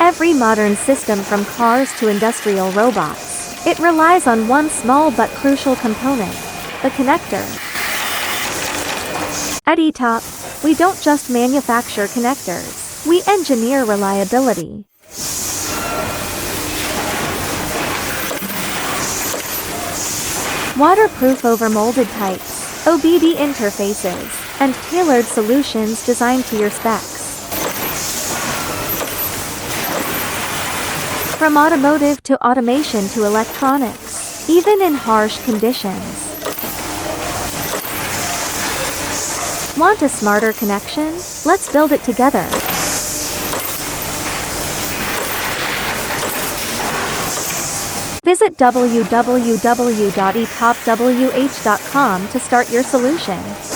every modern system from cars to industrial robots, it relies on one small but crucial component: the connector. At ETOP, we don't just manufacture connectors, we engineer reliability. Waterproof overmolded pipes, OBD interfaces, and tailored solutions designed to your specs. From automotive to automation to electronics, even in harsh conditions. Want a smarter connection? Let's build it together. Visit www.etopwh.com to start your solution.